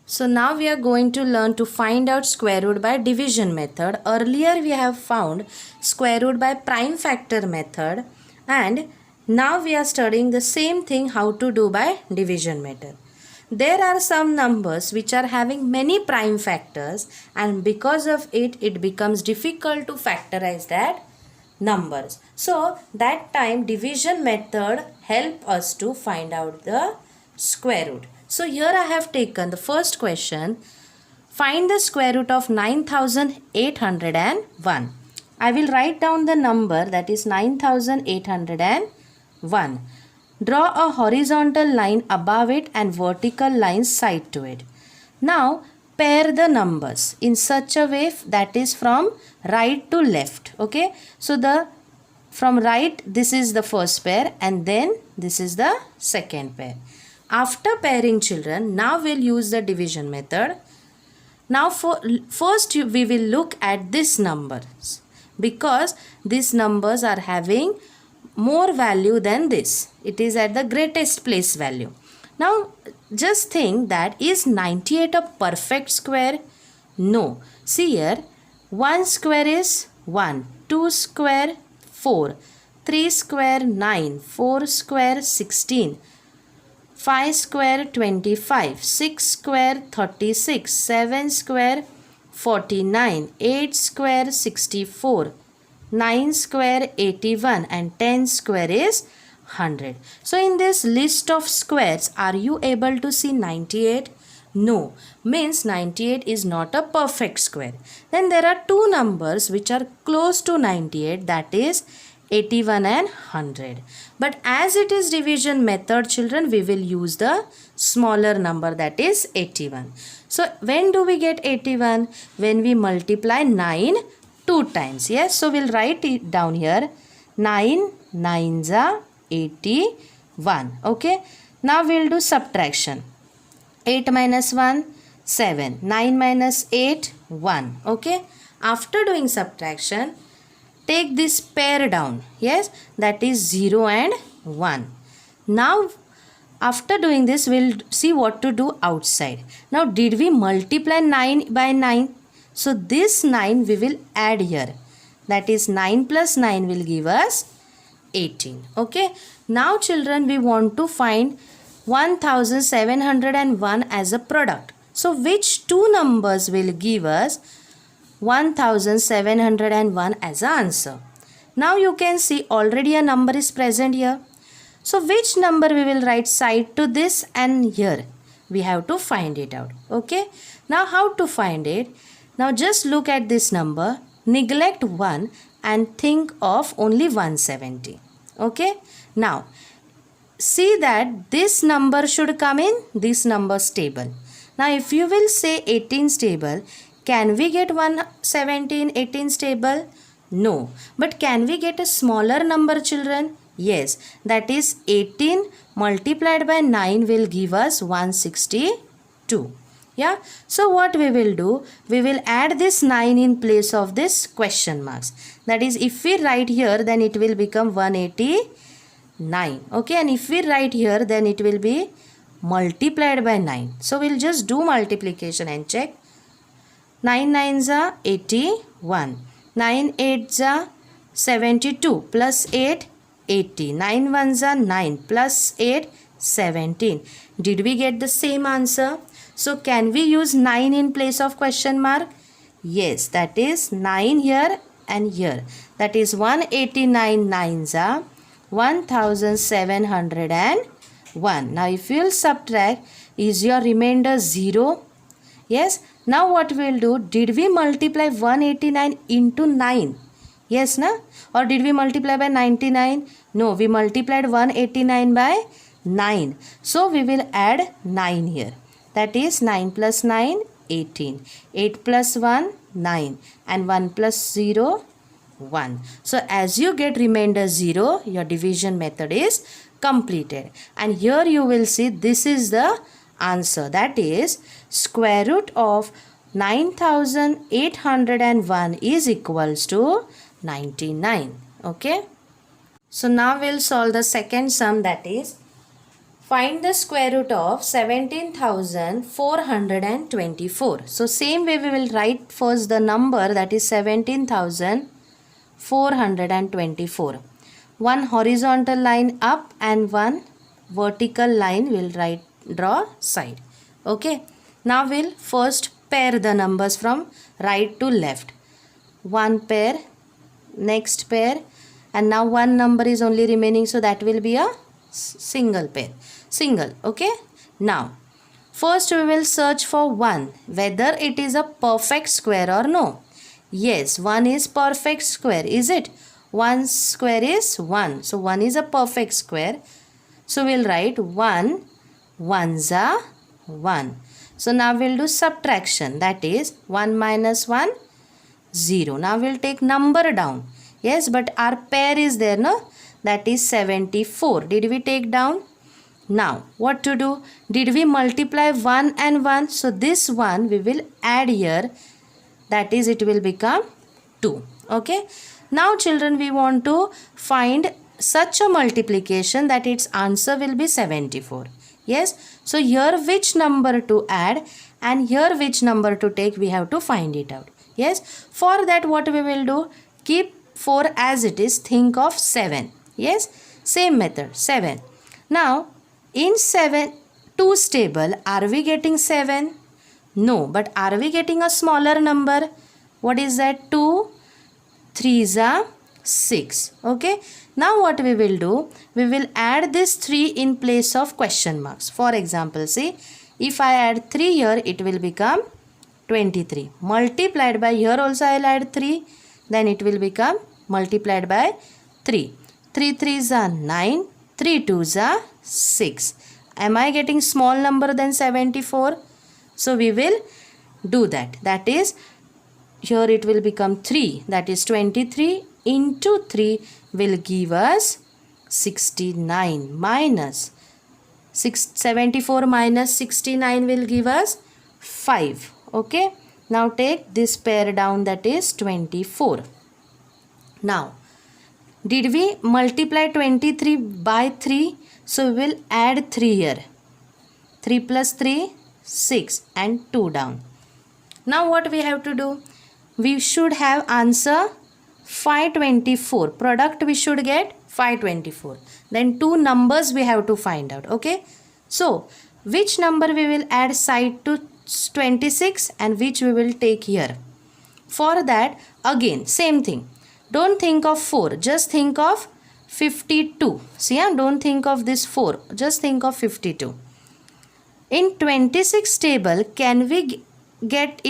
So now we are going to learn to find out square root by division method. Earlier we have found square root by prime factor method, and now we are studying the same thing how to do by division method. There are some numbers which are having many prime factors, and because of it, it becomes difficult to factorize that numbers. So that time division method help us to find out the square root. So here I have taken the first question. Find the square root of 9801. I will write down the number, that is 9801. Draw a horizontal line above it and vertical lines side to it. Now pair the numbers in such a way that is from right to left. Okay, so from right, this is the first pair, and then this is the second pair. After pairing, children, now we'll use the division method. Now first we will look at these numbers, because these numbers are having more value than this. It is at the greatest place value. Now just think that, is 98 a perfect square? No. See here, 1 square is 1, 2 square 4, 3 square 9, 4 square 16, 5 square 25, 6 square 36, 7 square 49, 8 square 64, 9 square 81, and 10 square is 100. So in this list of squares, are you able to see 98? No, means 98 is not a perfect square. Then there are two numbers which are close to 98, that is 81 and 100. But as it is division method, children, we will use the smaller number, that is 81. So when do we get 81? When we multiply 9 2 times. Yes, so we'll write it down here. 9 9s are 81. Okay, now we'll do subtraction. 8 minus 1, 7. 9 minus 8, 1. Okay, after doing subtraction, take this pair down. Yes, that is 0 and 1. Now after doing this, we'll see what to do outside. Now did we multiply 9 by 9? So this 9 we will add here. That is 9 plus 9 will give us 18. Okay, now children, we want to find 1701 as a product. So which two numbers will give us 1701 as an answer? Now you can see already a number is present here. So which number we will write side to this and here? We have to find it out. Okay, now how to find it? Now just look at this number, neglect 1 and think of only 170. Okay, now see that this number should come in this number's table. Now if you will say 18's table, can we get 117 18's table? No. But can we get a smaller number, children? Yes, that is 18 multiplied by 9 will give us 162. Yeah, so what we will do, we will add this 9 in place of this question marks. That is, if we write here, then it will become 189. Okay, and if we write here, then it will be multiplied by 9. So we'll just do multiplication and check. 9 9s are 81. 9 8s are 72 plus 8 80. 9 1s are 9 plus 8 17. Did we get the same answer? So can we use 9 in place of question mark? Yes, that is 9 here and here. That is 189 9s are 1701. Now if you will subtract, is your remainder 0? Yes. Now what we will do? Did we multiply 189 into 9? Yes, na? Or did we multiply by 99? No, we multiplied 189 by 9. So we will add 9 here. That is 9 plus 9, 18. 8 plus 1, 9. And 1 plus 0, 1. So as you get remainder 0, your division method is completed. And here you will see this is the answer. That is, square root of 9801 is equals to 99. Okay. So now we'll solve the second sum, that is Find the square root of 17,424. So same way we will write first the number, that is 17,424. One horizontal line up and one vertical line will draw side. Okay. Now we'll first pair the numbers from right to left. One pair, next pair, and now one number is only remaining, so that will be a single pair. Single. Okay. Now first we will search for 1, whether it is a perfect square or no. Yes, 1 is perfect square, is it? 1 square is 1, so 1 is a perfect square. So we'll write 1 ones are 1. So now we'll do subtraction, that is 1 minus 1, 0. Now we'll take number down. Yes, but our pair is there, no? That is 74. Did we take down? Now what to do? Did we multiply 1 and 1? So this 1 we will add here, that is it will become 2. Okay. Now children, we want to find such a multiplication that its answer will be 74. Yes. So here which number to add and here which number to take, we have to find it out. Yes. For that what we will do? Keep 4 as it is. Think of 7. Yes. Same method. 7. Now in 7, 2's table, are we getting 7? No. But are we getting a smaller number? What is that? 2, 3's are 6. Okay. Now what we will do? We will add this 3 in place of question marks. For example, see, if I add 3 here, it will become 23. Multiplied by, here also I will add 3. Then it will become multiplied by 3. 3 3's are 9. 3 2's are 6. Am I getting small number than 74? So we will do that. That is, here it will become 3. That is 23 into 3 will give us 69 minus 74 minus 69 will give us 5. Okay. Now take this pair down, that is 24. Now, did we multiply 23 by 3? So we will add 3 here. 3 plus 3, 6 and 2 down. Now what we have to do? We should have answer 524. Product we should get 524. Then 2 numbers we have to find out. Okay. So which number we will add side to 26 and which we will take here? For that again same thing. Don't think of 4. Just think of 52. See, don't think of this 4. Just think of 52. In 26 table, can we get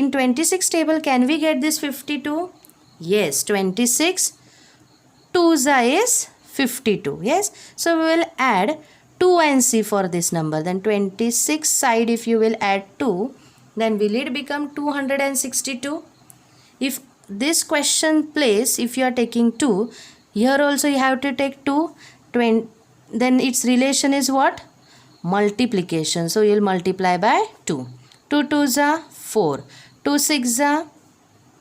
this 52? Yes, 26. 2's is 52. Yes. So we will add 2 and c for this number. Then 26 side if you will add 2, then will it become 262? If this question place, if you are taking 2, here also you have to take 2. Then its relation is what? Multiplication. So you will multiply by 2. 2 2's are 4. 2 6's are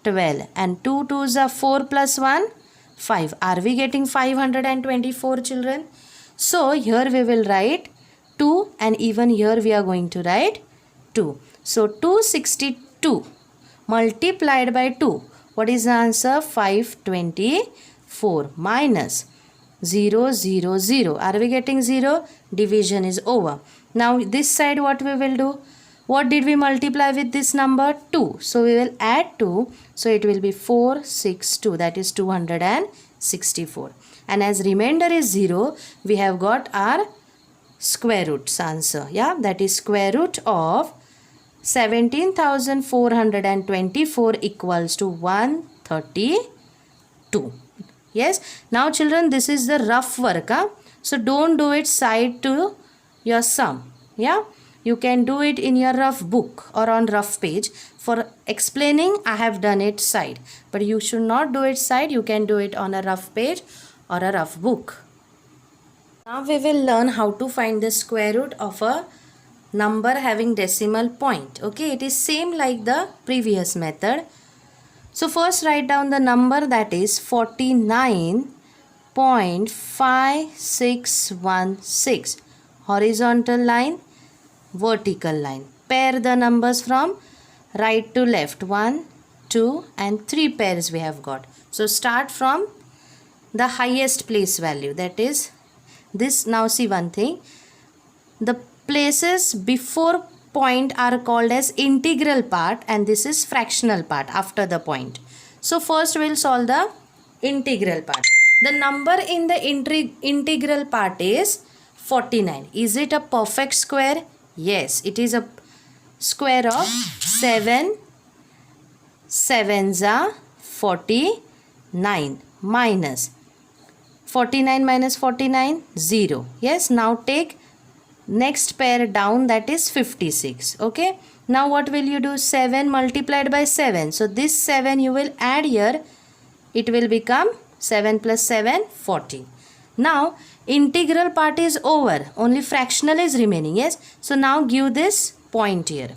12. And 2 2's are 4 plus 1, 5. Are we getting 524 children? So here we will write 2 and even here we are going to write 2. So 262 multiplied by 2. What is the answer? 524 minus 0 0 0. Are we getting 0? Division is over. Now this side what we will do? What did we multiply with this number? 2. So we will add 2. So it will be 462. That is 264. And as remainder is 0, we have got our square roots answer. Yeah, that is square root of 17,424 equals to 132. Yes. Now children, this is the rough work. So don't do it side to your sum. Yeah. You can do it in your rough book or on rough page. For explaining, I have done it side. But you should not do it side. You can do it on a rough page or a rough book. Now we will learn how to find the square root of a number having decimal point. Okay, it is same like the previous method. So first write down the number, that is 49.5616. horizontal line, vertical line. Pair the numbers from right to left. 1, 2 and 3 pairs we have got. So start from the highest place value, that is this. Now see one thing, the places before point are called as integral part and this is fractional part after the point. So first we will solve the integral part. The number in the integral part is 49. Is it a perfect square? Yes, it is a square of 7 sevens are 49 minus 49 minus 49 0. Yes, now take next pair down, that is 56. Okay, now what will you do? 7 multiplied by 7. So this 7 you will add here, it will become 7 plus 7 40. Now integral part is over, only fractional is remaining. Yes, so now give this point here.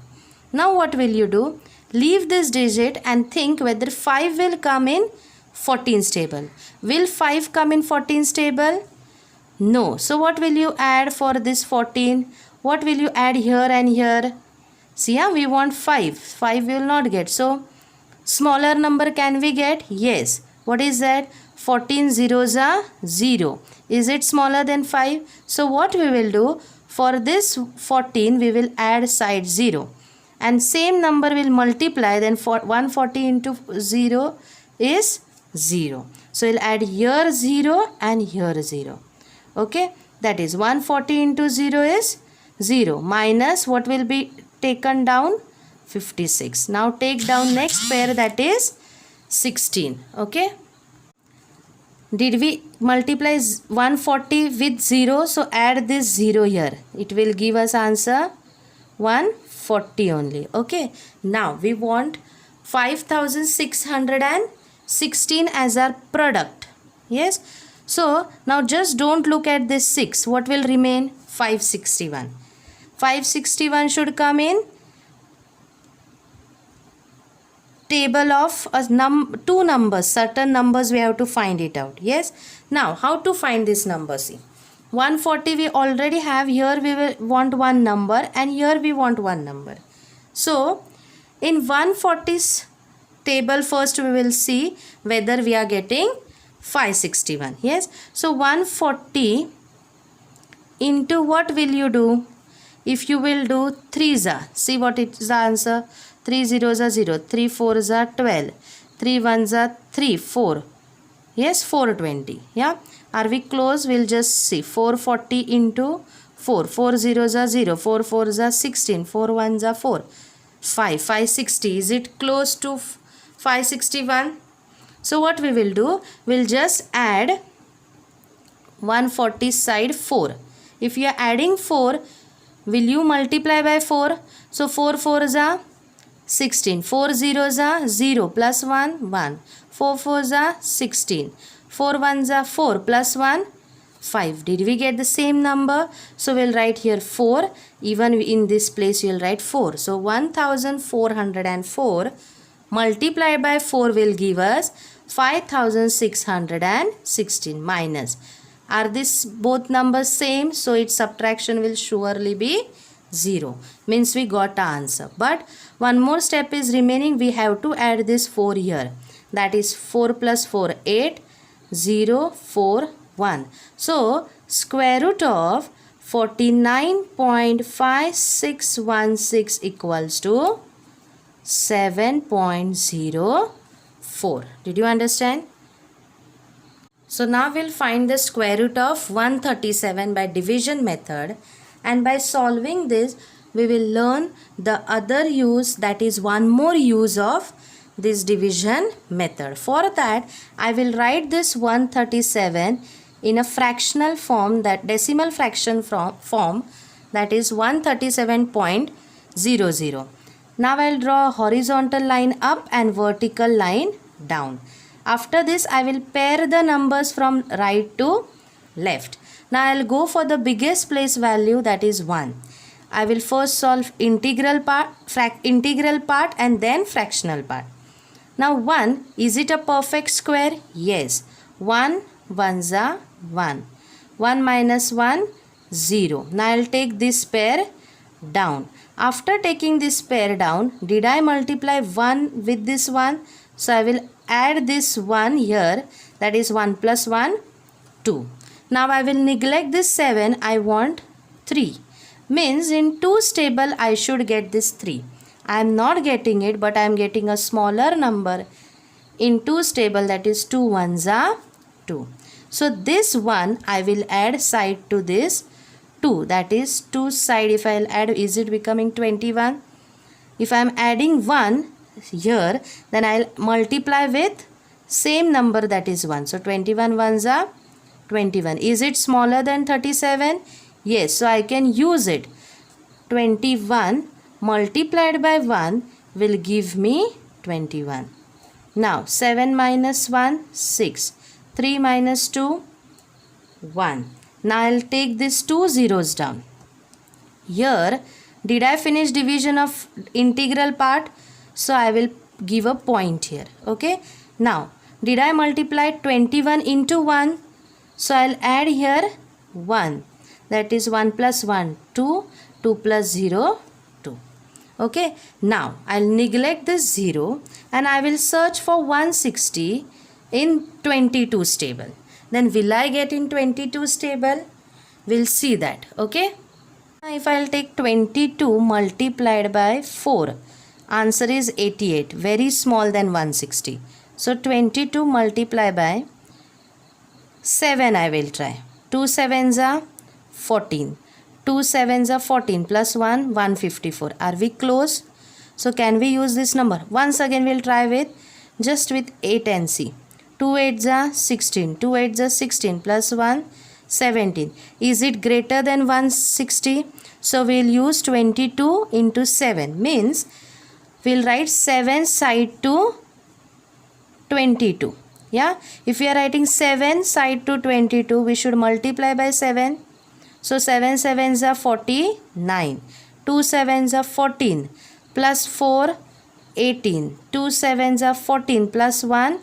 Now what will you do? Leave this digit and think whether 5 will come in 14's table. Will 5 come in 14's table? No. So what will you add for this 14? What will you add here and here? See, we want 5. 5 will not get. So smaller number can we get? Yes. What is that? 14 zeros are 0. Is it smaller than 5? So what we will do? For this 14 we will add side 0. And same number will multiply, then for 140 into 0 is 0. So we'll add here 0 and here 0. Okay, that is 140 into 0 is 0 minus what will be taken down? 56. Now take down next pair, that is 16. Okay, did we multiply 140 with 0? So add this 0 here. It will give us answer 140 only. Okay, now we want 5616 as our product. Yes, so now just don't look at this 6. What will remain? 561. 561 should come in table of two numbers. Certain numbers we have to find it out. Yes, now how to find this number? See, 140 we already have. Here we will want one number and here we want one number. So in 140's table first we will see whether we are getting 561. Yes, so 140 into what will you do? If you will do 3's, see what is the answer? 3 zeros are 0, 3 4's are 12, 3 1's are 3, 4. Yes, 420. Yeah, are we close? We'll just see 440 into 4, 4 zeros are 0, 4 4's are 16, 4 1's are 4, 560. Is it close to 561? So what we will do? We'll just add 140 side 4. If you are adding 4, will you multiply by 4? So 4 4's are 16, 4 zeros are 0 plus 1 1, 4 4's are 16, 4 1's are 4 plus 1 5. Did we get the same number? So we'll write here 4. Even in this place you will write 4. So 1404 multiplied by 4 will give us 5616 minus. Are this both numbers same? So its subtraction will surely be 0. Means we got the answer. But one more step is remaining. We have to add this 4 here. That is 4 plus 4, 8, 0, 4, 1. So square root of 49.5616 equals to 7.04. Did you understand? So now we'll find the square root of 137 by division method, and by solving this we will learn the other use, that is one more use of this division method. For that I will write this 137 in a fractional form, that decimal fraction form, that is 137.00. Now I'll draw a horizontal line up and vertical line down. After this I will pair the numbers from right to left. Now I'll go for the biggest place value, that is 1. I will first solve integral part and then fractional part. Now 1, is it a perfect square? Yes. 1 1's are 1. 1 minus 1 0. Now I'll take this pair down. After taking this pair down, did I multiply 1 with this one? So I will add this 1 here, that is 1 plus 1, 2. Now I will neglect this 7, I want 3. Means in 2's table I should get this 3. I am not getting it, but I am getting a smaller number in 2's table, that is 2 ones are 2. So this 1 I will add side to this 2, that is 2 side. If I will add, is it becoming 21? If I am adding 1 here, then I will multiply with same number, that is 1. So 21 ones are 21. Is it smaller than 37? Yes, so I can use it. 21 multiplied by 1 will give me 21. Now 7 minus 1, 6. 3 minus 2, 1. Now I will take these 2 zeros down. Here, did I finish division of integral part? So I will give a point here. Okay. Now, did I multiply 21 into 1? So I will add here 1. That is 1 plus 1, 2. 2 plus 0, 2. Okay. Now, I will neglect this 0 and I will search for 160 in 22's table. Then will I get in 22's table? We'll see that. Okay. Now if I will take 22 multiplied by 4, answer is 88. Very small than 160. So 22 multiplied by 7 I will try. 2 sevens are 14. 2 sevens are 14 plus 1, 154. Are we close? So can we use this number? Once again we'll try with just with 8 and see. 2 8s are 16. 2 8s are 16 plus 1, 17. Is it greater than 160? So we'll use 22 into 7. Means we'll write 7 side to 22. Yeah. If we are writing 7 side to 22, we should multiply by 7. So 7 sevens are 49. 2 sevens are 14. Plus 4, 18. 2 sevens are 14 plus 1,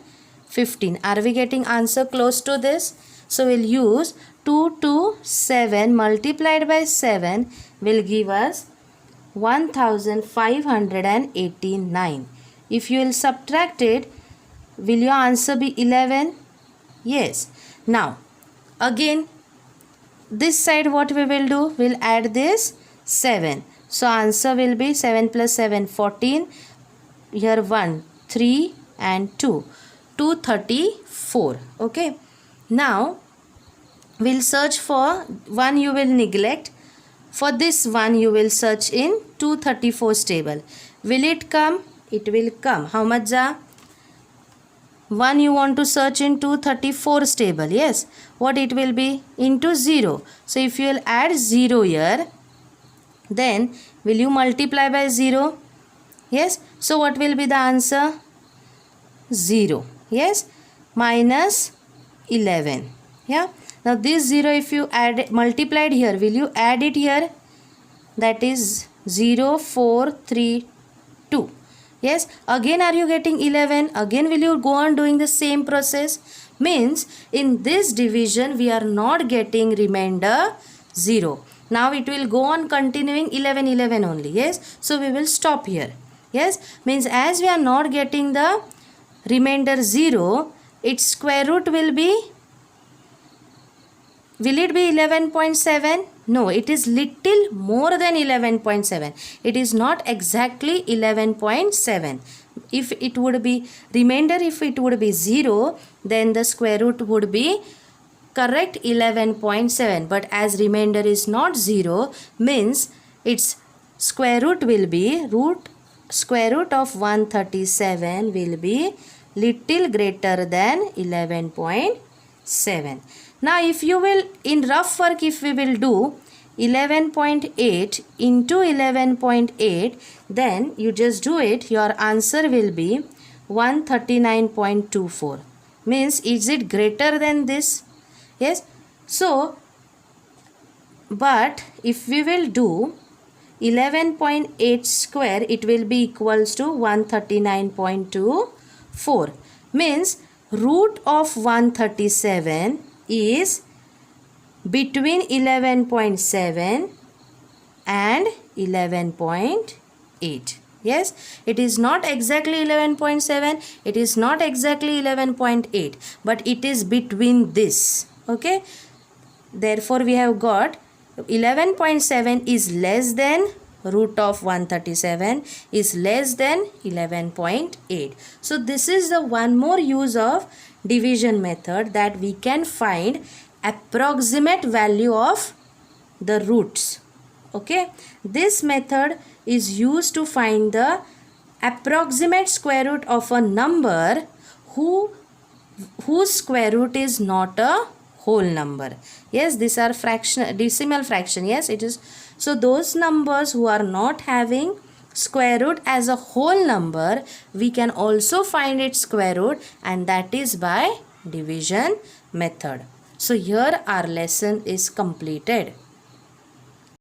15. Are we getting answer close to this? So we'll use 2 to 7 multiplied by 7 will give us 1589. If you will subtract it, will your answer be 11? Yes. Now again this side what we will do? We'll add this 7. So answer will be 7 plus 7, 14. Here 1, 3 and 2. 234. Okay. Now we'll search for 1 you will neglect. For this one you will search in 234's table. Will it come? It will come. How much are? 1 you want to search in 234's table. Yes. What it will be? Into 0. So if you will add 0 here, then will you multiply by 0? Yes. So what will be the answer? 0. Yes. Minus 11. Yeah. Now this 0 if you add multiplied here, will you add it here? That is 0, 4, 3, 2. Yes. Again are you getting 11? Again will you go on doing the same process? Means in this division we are not getting remainder 0. Now it will go on continuing 11, 11 only. Yes. So we will stop here. Yes. Means as we are not getting the remainder 0, its square root will be, will it be 11.7? No, it is little more than 11.7. It is not exactly 11.7. If it would be remainder, if it would be 0, then the square root would be correct 11.7. But as remainder is not 0, means its square root will be square root of 137 will be little greater than 11.7. Now if you will, in rough work if we will do 11.8 into 11.8, then you just do it, your answer will be 139.24. Means is it greater than this? Yes. So, but if we will do 11.8 square, it will be equals to 139.24. Means root of 137 is between 11.7 and 11.8. Yes, it is not exactly 11.7, it is not exactly 11.8, but it is between this. Okay, therefore we have got 11.7 is less than root of 137 is less than 11.8. So this is the one more use of division method, that we can find approximate value of the roots. Okay, this method is used to find the approximate square root of a number whose square root is not a whole number. Yes, these are decimal fraction. Yes, it is. So those numbers who are not having square root as a whole number, we can also find its square root, and that is by division method. So here our lesson is completed.